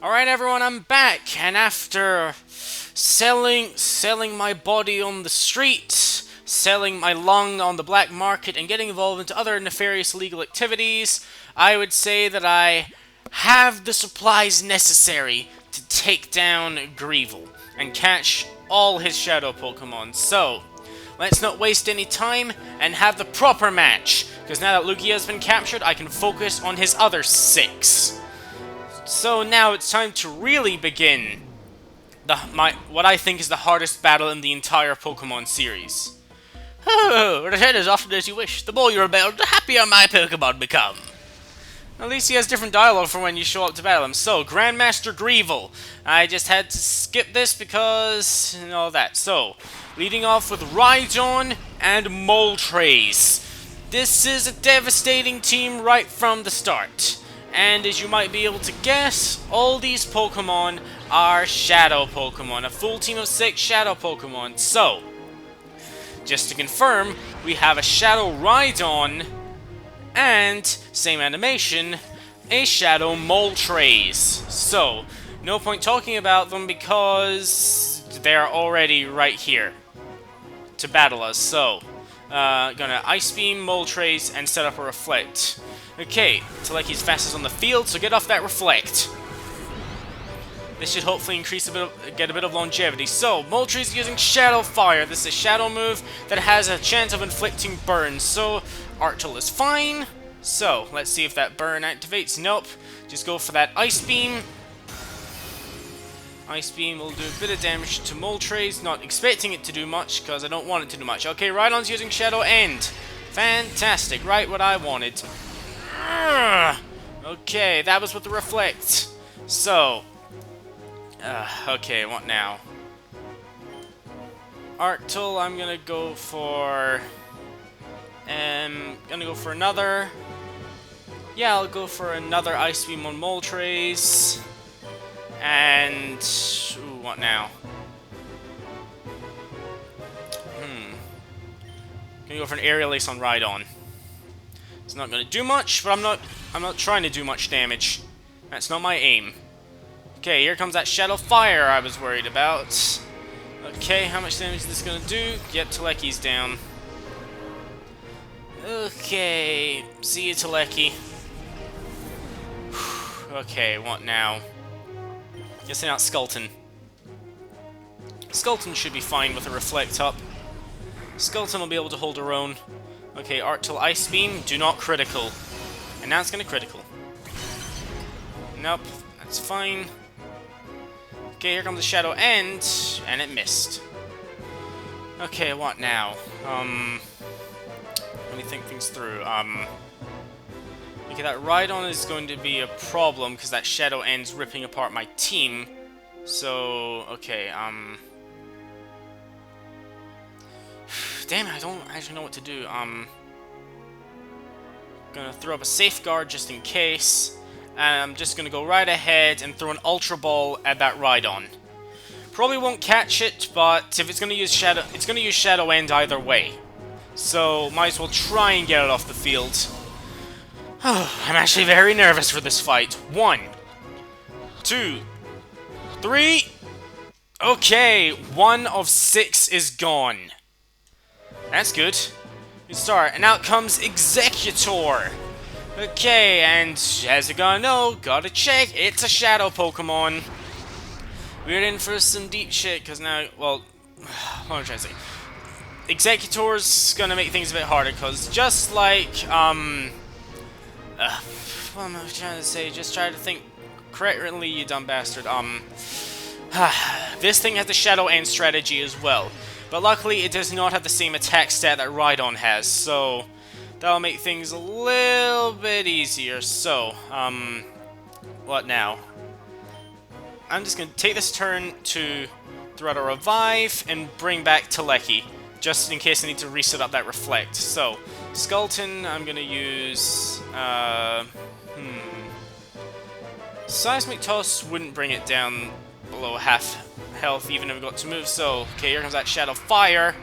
Alright everyone, I'm back, and after selling my body on the street, selling my lung on the black market, and getting involved into other nefarious illegal activities, I would say that I have the supplies necessary to take down Greevil and catch all his shadow Pokemon. So, let's not waste any time and have the proper match, because now that Lugia has been captured, I can focus on his other 6. So now it's time to really begin what I think is the hardest battle in the entire Pokemon series. Oh, return as often as you wish. The more you rebel, the happier my Pokemon become. At least he has different dialogue for when you show up to battle him. So, Grand Master Greevil. I just had to skip this because and all that. So, leading off with Rhydon and Moltres. This is a devastating team right from the start. And as you might be able to guess, all these Pokemon are Shadow Pokemon. A full team of 6 Shadow Pokemon. So, just to confirm, we have a Shadow Rhydon and, same animation, a Shadow Moltres. So, no point talking about them because they're already right here to battle us. So, gonna Ice Beam Moltres and set up a Reflect. Okay, Teleki's fastest on the field, so get off that Reflect. This should hopefully increase get a bit of longevity. So, Moltres using Shadow Fire. This is a Shadow move that has a chance of inflicting burns. So, Arctil is fine. So, let's see if that burn activates. Nope. Just go for that Ice Beam. Ice Beam will do a bit of damage to Moltres. Not expecting it to do much, because I don't want it to do much. Okay, Rhydon's using Shadow End. Fantastic. Right what I wanted. Okay, that was with the Reflect. So, okay, what now? Arctil, I'm gonna go for... another... Yeah, I'll go for another Ice Beam on Moltres. And... Ooh, what now? Gonna go for an Aerial Ace on Rhydon. It's not gonna do much, but I'm not trying to do much damage. That's not my aim. Okay, here comes that Shadow Fire I was worried about. Okay, how much damage is this gonna do? Yep, Teleki's down. Okay, see you, Teleki. Okay, what now? Guessing out Skulton. Skulton should be fine with a Reflect up. Skulton will be able to hold her own. Okay, Arctil Ice Beam, do not critical. And now it's gonna critical. Nope, that's fine. Okay, here comes the Shadow End, and it missed. Okay, what now? Let me think things through. Okay, that Rhydon is going to be a problem, because that Shadow End's ripping apart my team. So, okay, damn it, I don't actually know what to do. Gonna throw up a Safeguard just in case. And I'm just gonna go right ahead and throw an Ultra Ball at that Rhydon. Probably won't catch it, but if it's gonna use Shadow, it's gonna use Shadow End either way. So might as well try and get it off the field. I'm actually very nervous for this fight. 1, 2, 3. Okay, 1 of 6 is gone. That's good. Good start. And out comes Executor. Okay, and as you're gonna know, gotta check, it's a Shadow Pokemon. We're in for some deep shit, because now, well, what am I trying to say? Executor's gonna make things a bit harder, because just like, what am I trying to say? Just try to think correctly, you dumb bastard. This thing has the Shadow End strategy as well. But luckily, it does not have the same attack stat that Rhydon has, so that'll make things a little bit easier. So, what now? I'm just going to take this turn to throw out a Revive and bring back Teleki, just in case I need to reset up that Reflect. So, Skulton, I'm going to use... Seismic Toss wouldn't bring it down below half health, even if it got to move. So, okay, here comes that Shadow Fire.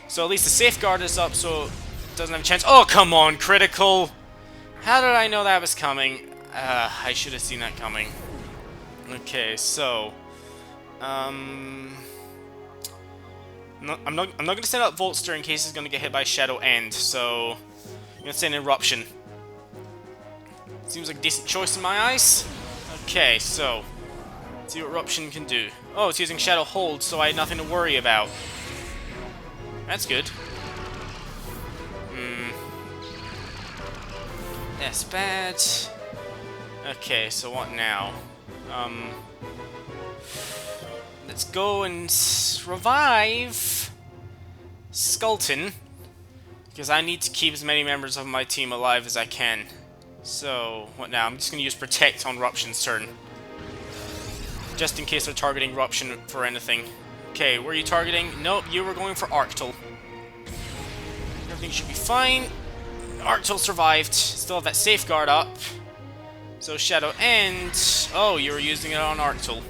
So at least the Safeguard is up, so it doesn't have a chance. Oh, come on, critical! How did I know that was coming? I should have seen that coming. Okay, so no, I'm not gonna send out Voltster in case he's gonna get hit by Shadow End, so I'm gonna send Eruption. Seems like a decent choice in my eyes. Okay, so let's see what Eruption can do. Oh, it's using Shadow Hold, so I had nothing to worry about. That's good. That's bad. Okay, so what now? Let's go and revive Skulltun, because I need to keep as many members of my team alive as I can. So, what now? I'm just going to use Protect on Ruption's turn, just in case they're targeting Ruption for anything. Okay, were you targeting? Nope, you were going for Arctol. Everything should be fine. Arctol survived. Still have that safeguard up. So Shadow End. Oh, you were using it on Arctol.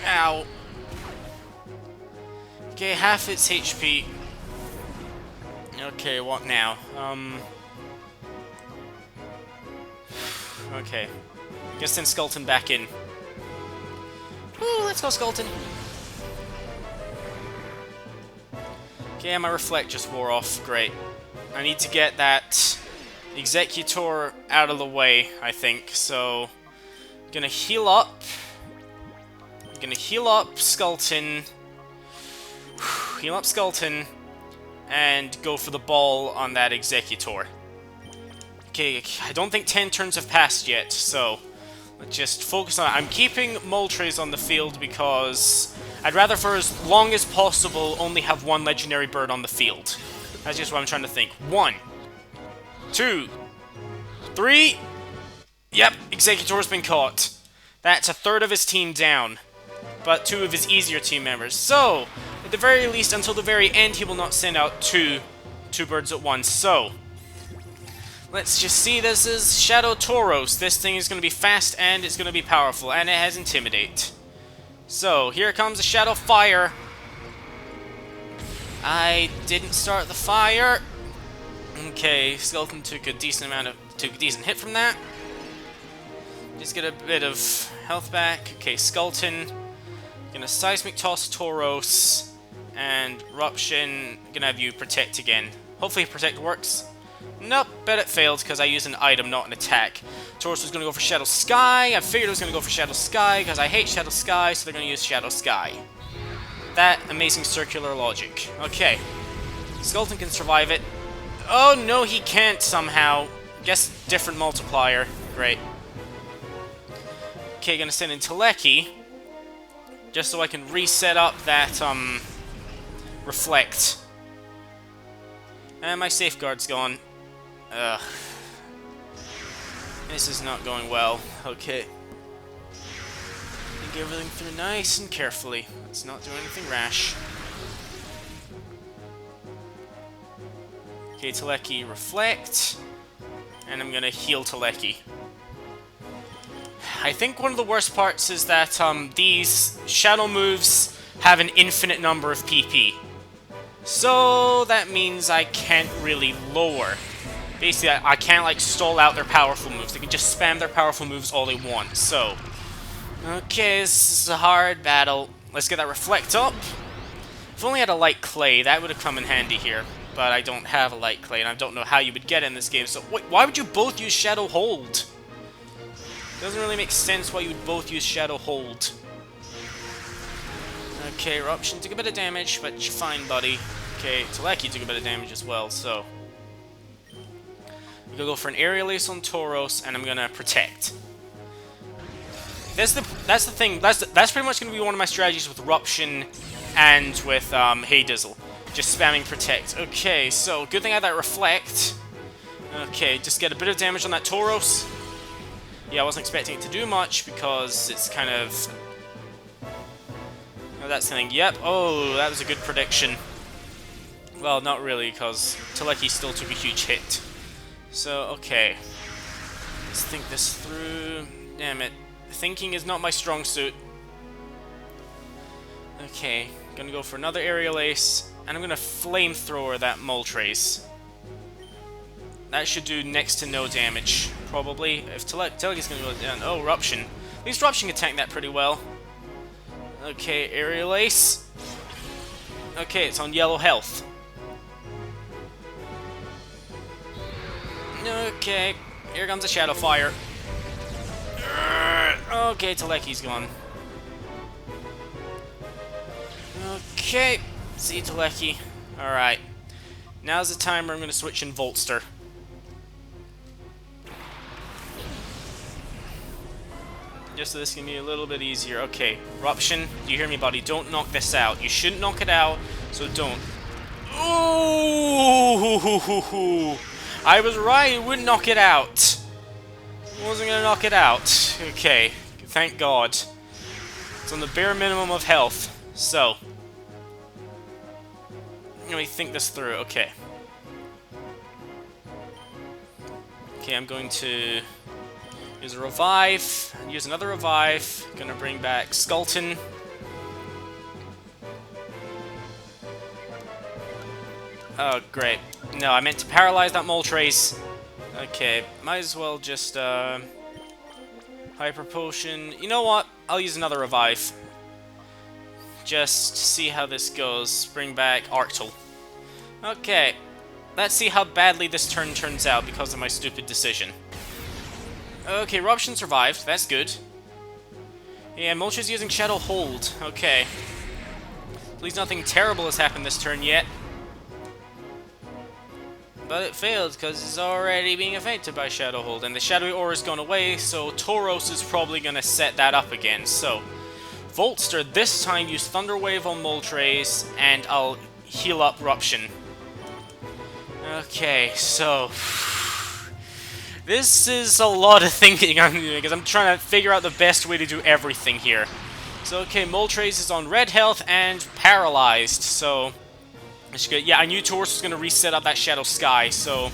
Ow. Okay, half its HP. Okay, what now? Okay. Guess send Skulltun back in. Ooh, let's go Skulltun. Okay, my Reflect just wore off. Great. I need to get that Executor out of the way, I think. So, I'm gonna heal up. I'm gonna heal up Skulltun. Heal up Skulltun. And go for the ball on that Executor. Okay, I don't think 10 turns have passed yet, so let's just focus on it. I'm keeping Moltres on the field because I'd rather, for as long as possible, only have one legendary bird on the field. That's just what I'm trying to think. 1, 2, 3. Yep, Executor's been caught. That's a third of his team down, but 2 of his easier team members. So, at the very least, until the very end, he will not send out two birds at once. So, let's just see. This is Shadow Tauros. This thing is going to be fast and it's going to be powerful, and it has Intimidate. So, here comes a Shadow Fire. I didn't start the fire. Okay, Skulltun took a decent hit from that. Just get a bit of health back. Okay, Skulltun. Gonna Seismic Toss Tauros. And Ruption. Gonna have you Protect again. Hopefully Protect works. Nope, bet it failed because I used an item, not an attack. Tauros was gonna go for Shadow Sky. I figured it was gonna go for Shadow Sky because I hate Shadow Sky, so they're gonna use Shadow Sky. That amazing circular logic. Okay. Skulltun can survive it. Oh, no, he can't somehow. Guess different multiplier. Great. Okay, gonna send in Teleki. Just so I can reset up that, Reflect. And my safeguard's gone. Ugh. This is not going well. Okay. Think everything through nice and carefully. Let's not do anything rash. Okay, Teleki, Reflect. And I'm gonna heal Teleki. I think one of the worst parts is that these Shadow moves have an infinite number of PP. So that means I can't really lower. Basically, I can't like stall out their powerful moves. They can just spam their powerful moves all they want. So, okay, this is a hard battle. Let's get that Reflect up. If only I had a Light Clay, that would have come in handy here. But I don't have a Light Clay, and I don't know how you would get in this game. So, wait, why would you both use Shadow Hold? Doesn't really make sense why you would both use Shadow Hold. Okay, Eruption took a bit of damage, but you're fine, buddy. Okay, Teleki took a bit of damage as well, so I'm gonna go for an Aerial Ace on Tauros, and I'm gonna Protect. That's the thing. That's pretty much gonna be one of my strategies with Eruption and with Haydizzle. Just spamming Protect. Okay, so good thing I had that Reflect. Okay, just get a bit of damage on that Tauros. Yeah, I wasn't expecting it to do much because it's kind of... Oh, that's the thing. Yep. Oh, that was a good prediction. Well, not really, because Teleki still took a huge hit. So, okay. Let's think this through. Damn it. Thinking is not my strong suit. Okay. Gonna go for another Aerial Ace, and I'm gonna Flamethrower that Moltres. That should do next to no damage, probably. If Teleki's gonna go down... Oh, Eruption. At least Ruption can tank that pretty well. Okay, Aerial Ace. Okay, it's on yellow health. Okay, here comes a Shadow Fire. Okay, Teleki's gone. Okay, see Teleki. Alright. Now's the time where I'm going to switch in Voltster. Just so this can be a little bit easier. Okay, Ruption, do you hear me, buddy? Don't knock this out. You shouldn't knock it out, so don't. Ooh! I was right, it wouldn't knock it out. I wasn't going to knock it out. Okay, thank God. It's on the bare minimum of health. So, let me think this through. Okay. Okay, I'm going to use a revive, use another revive. Gonna bring back Skulton. Oh, great. No, I meant to paralyze that Moltres. Okay, might as well just, Hyper Potion. You know what? I'll use another revive. Just see how this goes. Bring back Arctool. Okay. Let's see how badly this turn turns out because of my stupid decision. Okay, Ruption survived. That's good. Yeah, Moltres using Shadow Hold. Okay. At least nothing terrible has happened this turn yet. But it failed because it's already being affected by Shadow Hold. And the Shadowy Aura's gone away, so Tauros is probably going to set that up again. So, Voltster this time use Thunder Wave on Moltres, and I'll heal up Ruption. Okay, so this is a lot of thinking I'm doing because I'm trying to figure out the best way to do everything here. So okay, Moltres is on red health and paralyzed, so that's good. Yeah, I knew Tauros was going to reset up that Shadow Sky, so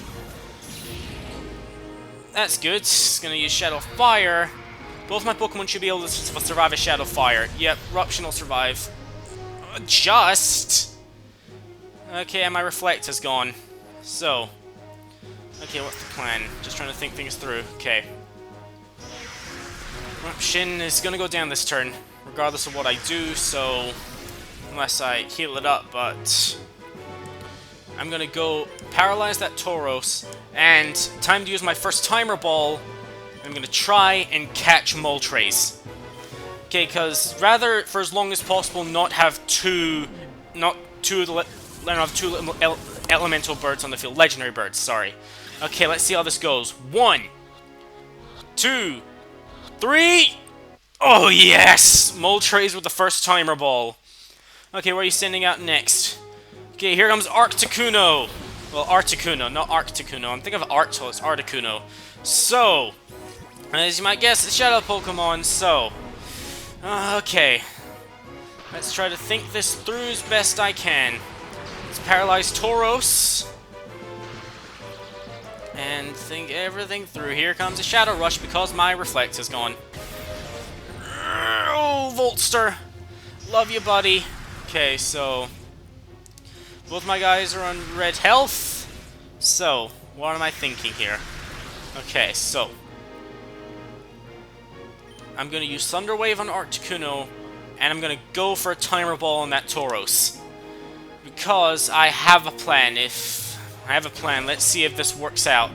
that's good. It's going to use Shadow Fire. Both my Pokemon should be able to survive a Shadow Fire. Yep, Ruption will survive. Just. Okay, and my Reflect has gone. So, okay, what's the plan? Just trying to think things through. Okay. Ruption is gonna go down this turn, regardless of what I do, so unless I heal it up, but I'm gonna go paralyze that Tauros, and time to use my first Timer Ball. I'm gonna try and catch Moltres. Okay, because rather, for as long as possible, not have two elemental birds on the field. Legendary birds, sorry. Okay, let's see how this goes. 1, 2, 3. Oh, yes! Moltres with the first Timer Ball. Okay, where are you sending out next? Okay, here comes Articuno. Well, Articuno, not Articuno. I'm thinking of Arctool, it's Articuno. So, as you might guess, it's Shadow Pokemon, so okay. Let's try to think this through as best I can. Let's paralyze Tauros. And think everything through. Here comes a Shadow Rush because my Reflect is gone. Oh, Voltster. Love you, buddy. Okay, so both my guys are on red health. So, what am I thinking here? Okay, so I'm going to use Thunder Wave on Articuno, and I'm going to go for a Timer Ball on that Tauros. Because I have a plan. Let's see if this works out.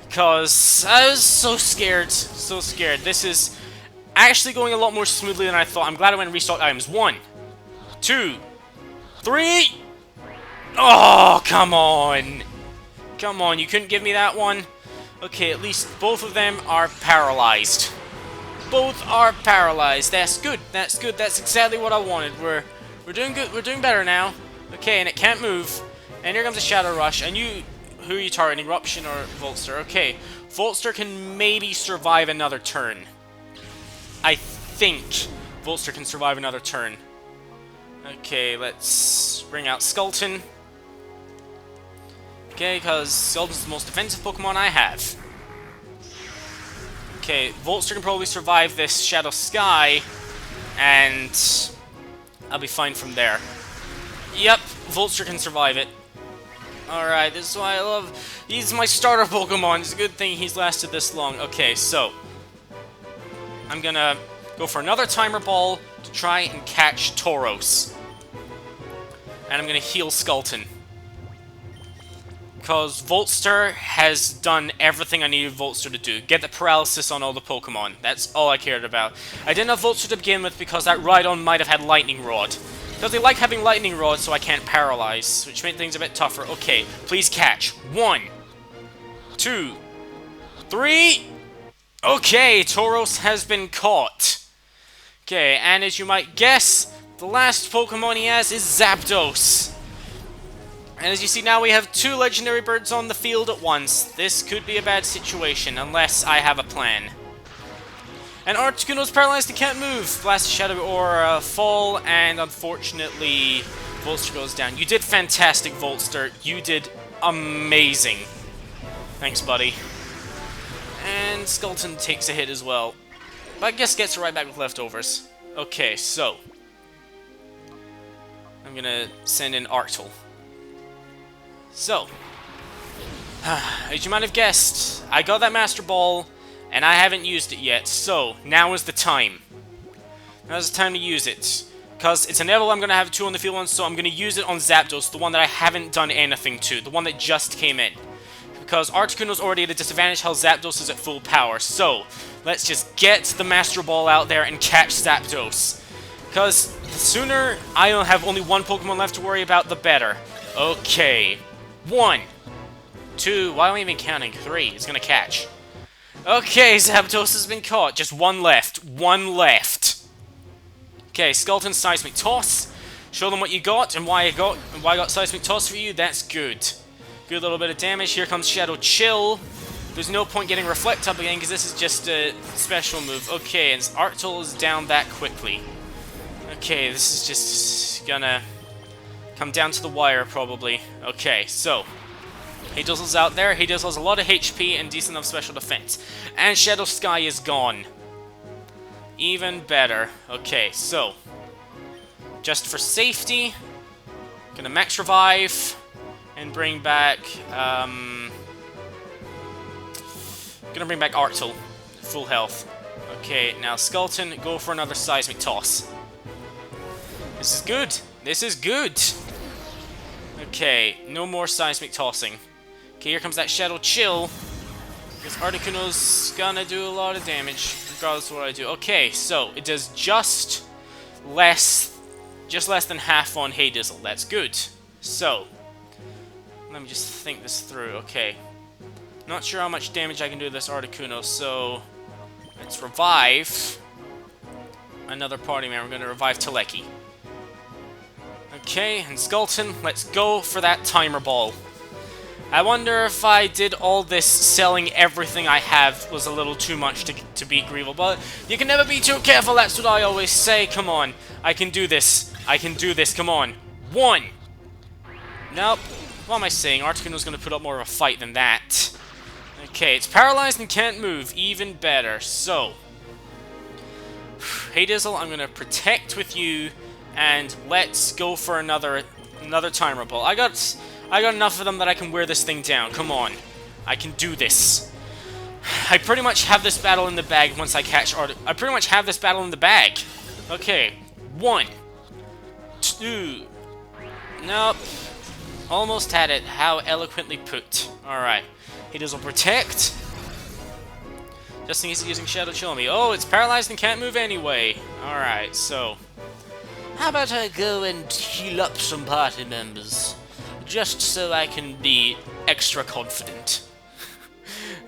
Because I was so scared. This is actually going a lot more smoothly than I thought. I'm glad I went and restocked items. 1, 2, 3. Oh, come on. Come on, you couldn't give me that one? Okay, at least both of them are paralyzed. Both are paralyzed. That's good. That's good. That's exactly what I wanted. We're doing good. We're doing better now. Okay, and it can't move. And here comes a Shadow Rush. And who are you targeting? Ruption or Voltster? Okay, Voltster can maybe survive another turn. I think Voltster can survive another turn. Okay, let's bring out Skulton. Okay, because Skulton's the most defensive Pokemon I have. Okay, Voltster can probably survive this Shadow Sky, and I'll be fine from there. Yep, Voltster can survive it. Alright, this is why I love... He's my starter Pokemon. It's a good thing he's lasted this long. Okay, so I'm gonna go for another Timer Ball to try and catch Tauros. And I'm going to heal Skulton. Because Voltster has done everything I needed Voltster to do. Get the paralysis on all the Pokemon. That's all I cared about. I didn't have Voltster to begin with because that Rhydon might have had Lightning Rod. Because they like having Lightning Rod so I can't paralyze, which made things a bit tougher. Okay, please catch. 1, 2, 3... Okay, Tauros has been caught. Okay, and as you might guess, the last Pokemon he has is Zapdos. And as you see now, we have 2 legendary birds on the field at once. This could be a bad situation, unless I have a plan. And Articuno's paralyzed and can't move. Blast Shadow Aura, fall, and unfortunately, Voltster goes down. You did fantastic, Voltster. You did amazing. Thanks, buddy. And Skulton takes a hit as well. But I guess gets right back with leftovers. Okay, so I'm gonna send in Arctle. So, as you might have guessed, I got that Master Ball, and I haven't used it yet, so now is the time. Now's the time to use it. Because it's inevitable I'm going to have 2 on the field once, so I'm going to use it on Zapdos, the one that I haven't done anything to, the one that just came in. Because Articuno's already at a disadvantage, while Zapdos is at full power. So, let's just get the Master Ball out there and catch Zapdos. Because the sooner I have only 1 Pokemon left to worry about, the better. Okay. 1, 2, why am I even counting? 3, it's gonna catch. Okay, Zapdos has been caught. Just 1 left. 1 left. Okay, Skulton Seismic Toss. Show them what you got and why I got Seismic Toss for you. That's good. Good little bit of damage. Here comes Shadow Chill. There's no point getting Reflect up again because this is just a special move. Okay, and Arctle is down that quickly. Okay, this is just gonna come down to the wire, probably. Okay, so Haydizzle's out there. Haydizzle has a lot of HP and decent enough special defense. And Shadow Sky is gone. Even better. Okay, so just for safety, gonna max revive and bring back gonna bring back Arctle. Full health. Okay, now Skulton, go for another Seismic Toss. This is good. This is good. Okay, no more Seismic Tossing. Okay, here comes that Shadow Chill. Because Articuno's gonna do a lot of damage, regardless of what I do. Okay, so it does just less than half on Haydizzle. That's good. So, let me just think this through. Okay. Not sure how much damage I can do to this Articuno, so let's revive another party member. We're gonna revive Teleki. Okay, and Skulton, let's go for that Timer Ball. I wonder if I did all this selling everything I have was a little too much to beat Greevil, but you can never be too careful, that's what I always say. Come on, I can do this. I can do this, come on. 1! Nope. What am I saying? Articuno's gonna put up more of a fight than that. Okay, it's paralyzed and can't move. Even better. So, Haydizzle, I'm gonna protect with you. And let's go for another Timer Ball. I got enough of them that I can wear this thing down. Come on. I can do this. I pretty much have this battle in the bag once I catch I pretty much have this battle in the bag. Okay. 1, 2. Nope. Almost had it. How eloquently put. Alright. He doesn't protect. Just in case he's using Shadow Chill on me. Oh, it's paralyzed and can't move anyway. Alright, so how about I go and heal up some party members? Just so I can be extra confident.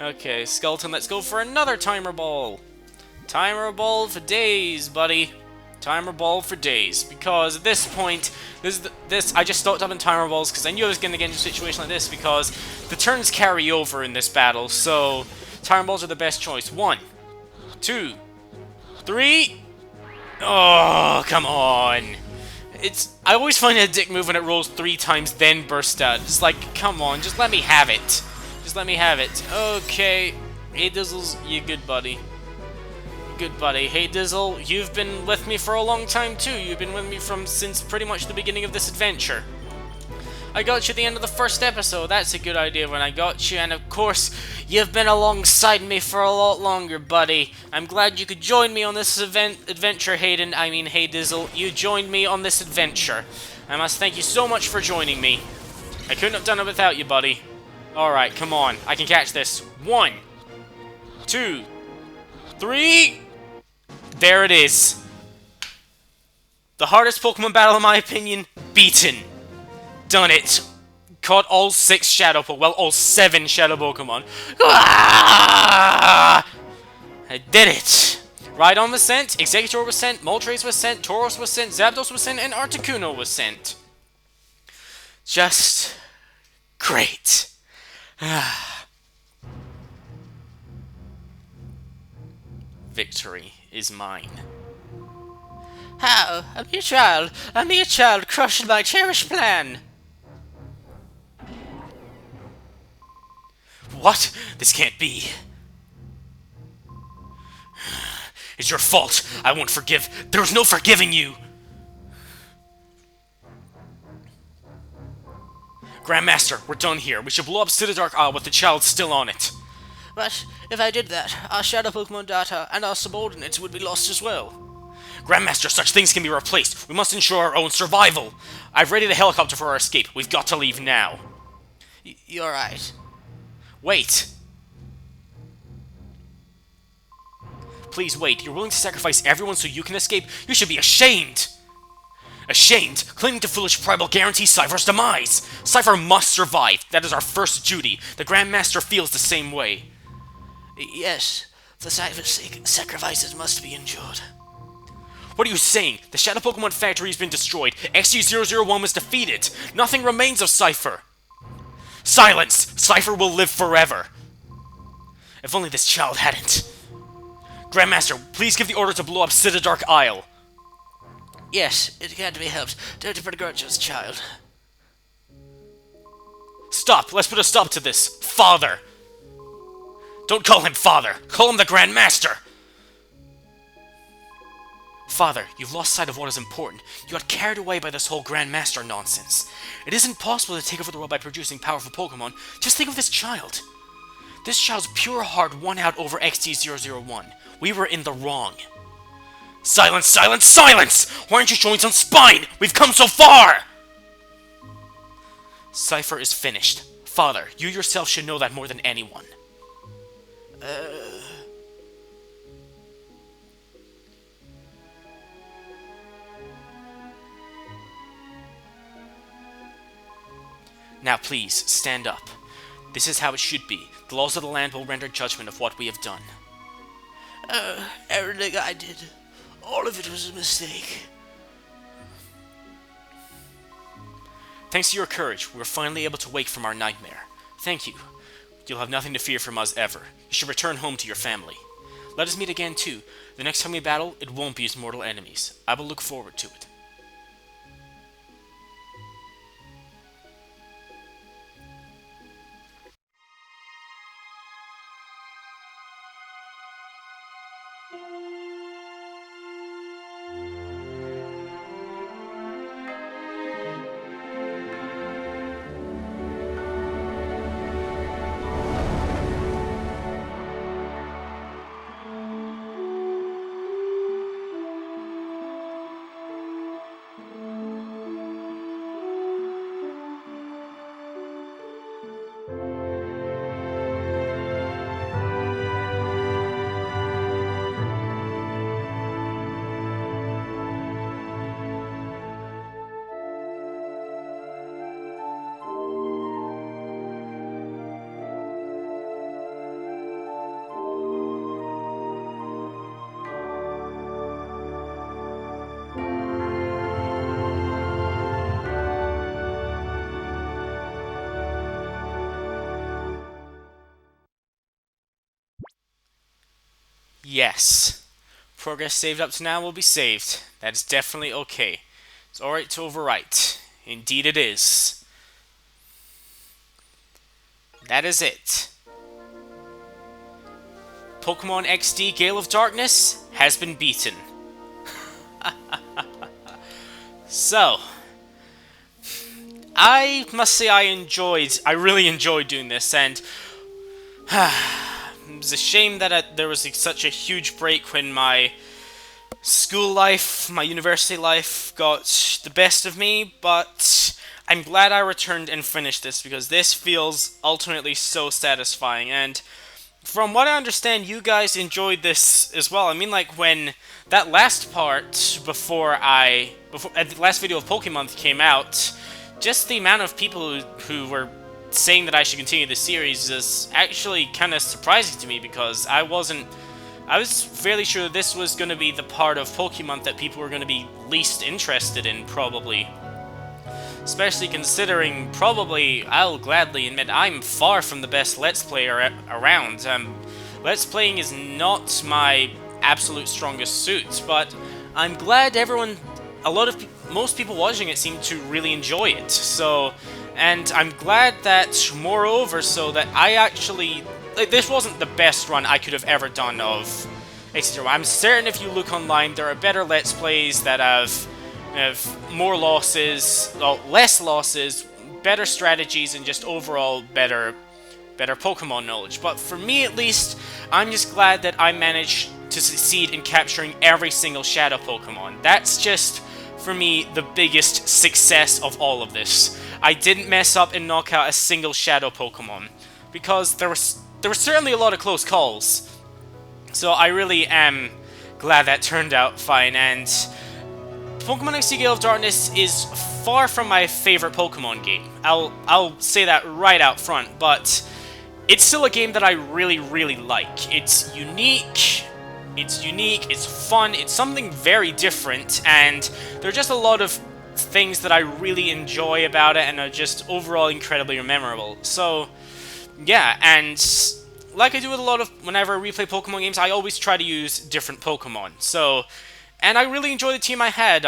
Okay, Skulton, let's go for another Timer Ball. Timer Ball for days, buddy. Timer Ball for days. Because at this point, I just stocked up on Timer Balls because I knew I was going to get into a situation like this because the turns carry over in this battle, so Timer Balls are the best choice. 1, 2, 3... Oh, come on. I always find it a dick move when it rolls 3 times, then bursts out. It's like, come on, just let me have it. Just let me have it. Okay. Haydizzle's, you good buddy. Good buddy. Haydizzle, you've been with me for a long time too. You've been with me since pretty much the beginning of this adventure. I got you at the end of the first episode. That's a good idea when I got you. And of course, you've been alongside me for a lot longer, buddy. I'm glad you could join me on this adventure, Hayden. I mean, Hey Dizzle. You joined me on this adventure. I must thank you so much for joining me. I couldn't have done it without you, buddy. Alright, come on. I can catch this. 1, 2, 3. There it is. The hardest Pokemon battle, in my opinion, beaten. Done it. Caught all 6 Shadow Pokemon. Well, all 7 Shadow Pokemon. Ah! I did it. Rhydon was sent, Executory was sent, Moltres was sent, Tauros was sent, Zapdos was sent, and Articuno was sent. Just great. Victory is mine. How? A mere child crushed my cherished plan. What? This can't be. It's your fault. I won't forgive. There is no forgiving you. Grand Master, we're done here. We should blow up Citadark Isle with the child still on it. But if I did that, our Shadow Pokemon data and our subordinates would be lost as well. Grandmaster, such things can be replaced. We must ensure our own survival. I've readied the helicopter for our escape. We've got to leave now. You're right. Wait. Please wait. You're willing to sacrifice everyone so you can escape? You should be ashamed. Ashamed? Clinging to foolish pride will guarantee Cipher's demise. Cipher must survive. That is our first duty. The Grandmaster feels the same way. Yes, for Cipher's sake, sacrifices must be endured. What are you saying? The Shadow Pokemon factory has been destroyed. XG001 was defeated. Nothing remains of Cipher. Silence! Cipher will live forever. If only this child hadn't. Grandmaster, please give the order to blow up Citadark Isle. Yes, it can't be helped. Don't begrudge us, child. Stop! Let's put a stop to this. Father! Don't call him father! Call him the Grand Master! Father, you've lost sight of what is important. You got carried away by this whole Grand Master nonsense. It isn't possible to take over the world by producing powerful Pokemon. Just think of this child. This child's pure heart won out over XT001. We were in the wrong. Silence, silence, silence! Why aren't you showing some spine? We've come so far! Cipher is finished. Father, you yourself should know that more than anyone. Now please, stand up. This is how it should be. The laws of the land will render judgment of what we have done. Everything I did, all of it was a mistake. Thanks to your courage, we were finally able to wake from our nightmare. Thank you. You'll have nothing to fear from us ever. You should return home to your family. Let us meet again too. The next time we battle, it won't be as mortal enemies. I will look forward to it. Yes. Progress saved up to now will be saved. That is definitely okay. It's alright to overwrite. Indeed it is. That is it. Pokemon XD Gale of Darkness has been beaten. So, I must say I really enjoyed doing this, and it was a shame that there was such a huge break when my school life, my university life got the best of me, but I'm glad I returned and finished this because this feels ultimately so satisfying. And from what I understand, you guys enjoyed this as well. I mean, like, when that last part before the last video of Pokemon came out, just the amount of people who were saying that I should continue the series is actually kind of surprising to me because I was fairly sure this was going to be the part of Pokemon that people were going to be least interested in, probably. Especially considering, probably, I'll gladly admit, I'm far from the best Let's Player around. Let's playing is not my absolute strongest suit, but I'm glad most people watching it seem to really enjoy it. So, and I'm glad that, moreover, so that I actually, this wasn't the best run I could have ever done of Executory. I'm certain if you look online, there are better Let's Plays that have more losses, well, less losses, better strategies, and just overall better Pokemon knowledge. But for me, at least, I'm just glad that I managed to succeed in capturing every single Shadow Pokemon. That's just, for me, the biggest success of all of this. I didn't mess up and knock out a single Shadow Pokemon, because there were certainly a lot of close calls. So I really am glad that turned out fine, and Pokemon XD Gale of Darkness is far from my favorite Pokemon game. I'll say that right out front, but it's still a game that I really, really like. It's unique, it's fun, it's something very different, and there are just a lot of things that I really enjoy about it and are just overall incredibly memorable. So, yeah, and like I do with a lot of, whenever I replay Pokemon games, I always try to use different Pokemon. So, and I really enjoy the team I had.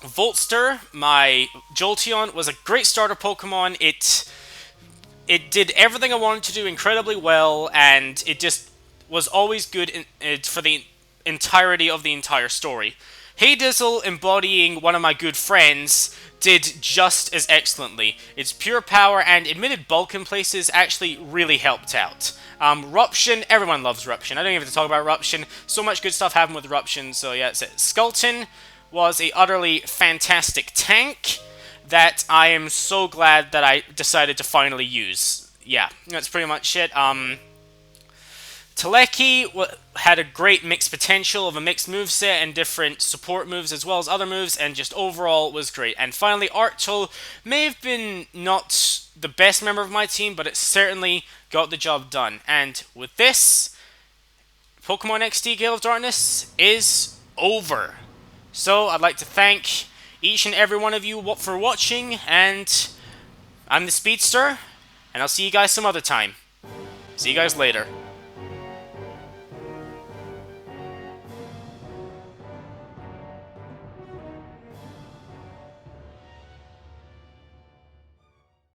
Voltster, my Jolteon, was a great starter Pokemon. It did everything I wanted to do incredibly well, and it just was always good for the entirety of the entire story. Haydizzle, embodying one of my good friends, did just as excellently. Its pure power and admitted bulk in places actually really helped out. Ruption, everyone loves Ruption. I don't even have to talk about Ruption. So much good stuff happened with Ruption, so yeah, that's it. Skulton was a utterly fantastic tank that I am so glad that I decided to finally use. Yeah, that's pretty much it. Teleki had a great mixed potential of a mixed moveset and different support moves as well as other moves, and just overall was great. And finally, Arctol may have been not the best member of my team, but it certainly got the job done. And with this, Pokemon XD Gale of Darkness is over. So I'd like to thank each and every one of you for watching, and I'm the Speedster, and I'll see you guys some other time. See you guys later.